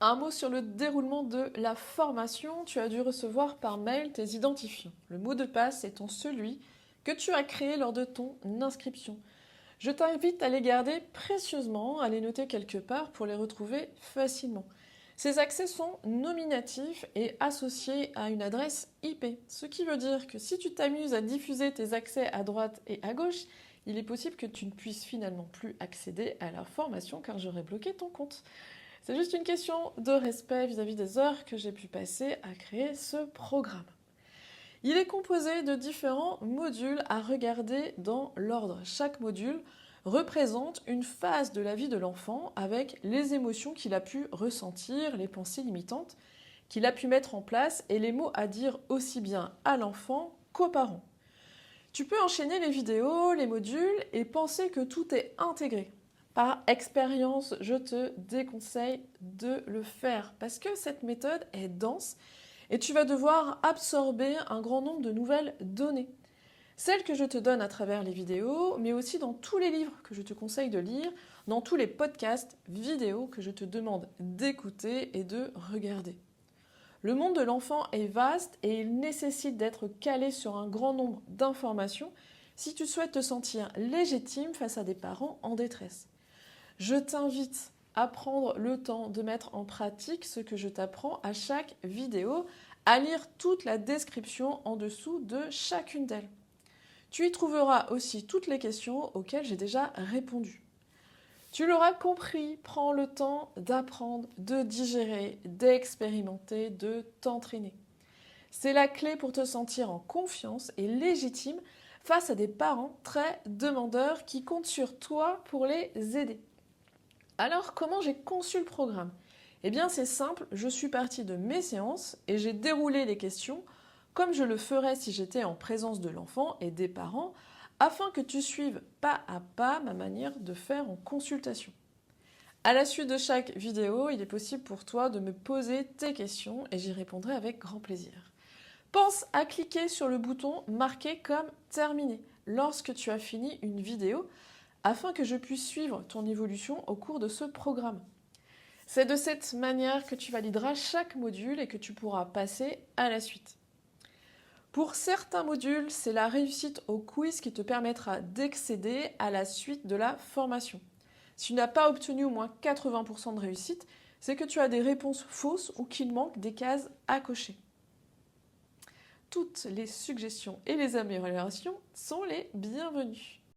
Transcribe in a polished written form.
Un mot sur le déroulement de la formation. Tu as dû recevoir par mail tes identifiants. Le mot de passe étant celui que tu as créé lors de ton inscription. Je t'invite à les garder précieusement, à les noter quelque part pour les retrouver facilement. Ces accès sont nominatifs et associés à une adresse IP, ce qui veut dire que si tu t'amuses à diffuser tes accès à droite et à gauche, il est possible que tu ne puisses finalement plus accéder à la formation car j'aurais bloqué ton compte. C'est juste une question de respect vis-à-vis des heures que j'ai pu passer à créer ce programme. Il est composé de différents modules à regarder dans l'ordre. Chaque module représente une phase de la vie de l'enfant avec les émotions qu'il a pu ressentir, les pensées limitantes qu'il a pu mettre en place et les mots à dire aussi bien à l'enfant qu'aux parents. Tu peux enchaîner les vidéos, les modules et penser que tout est intégré. Par expérience, je te déconseille de le faire parce que cette méthode est dense et tu vas devoir absorber un grand nombre de nouvelles données. Celles que je te donne à travers les vidéos, mais aussi dans tous les livres que je te conseille de lire, dans tous les podcasts vidéos que je te demande d'écouter et de regarder. Le monde de l'enfant est vaste et il nécessite d'être calé sur un grand nombre d'informations si tu souhaites te sentir légitime face à des parents en détresse. Je t'invite à prendre le temps de mettre en pratique ce que je t'apprends à chaque vidéo, à lire toute la description en dessous de chacune d'elles. Tu y trouveras aussi toutes les questions auxquelles j'ai déjà répondu. Tu l'auras compris, prends le temps d'apprendre, de digérer, d'expérimenter, de t'entraîner. C'est la clé pour te sentir en confiance et légitime face à des parents très demandeurs qui comptent sur toi pour les aider. Alors, comment j'ai conçu le programme? Eh bien, c'est simple, je suis partie de mes séances et j'ai déroulé les questions comme je le ferais si j'étais en présence de l'enfant et des parents, afin que tu suives pas à pas ma manière de faire en consultation. À la suite de chaque vidéo, il est possible pour toi de me poser tes questions et j'y répondrai avec grand plaisir. Pense à cliquer sur le bouton marqué comme terminé lorsque tu as fini une vidéo afin que je puisse suivre ton évolution au cours de ce programme. C'est de cette manière que tu valideras chaque module et que tu pourras passer à la suite. Pour certains modules, c'est la réussite au quiz qui te permettra d'accéder à la suite de la formation. Si tu n'as pas obtenu au moins 80% de réussite, c'est que tu as des réponses fausses ou qu'il manque des cases à cocher. Toutes les suggestions et les améliorations sont les bienvenues.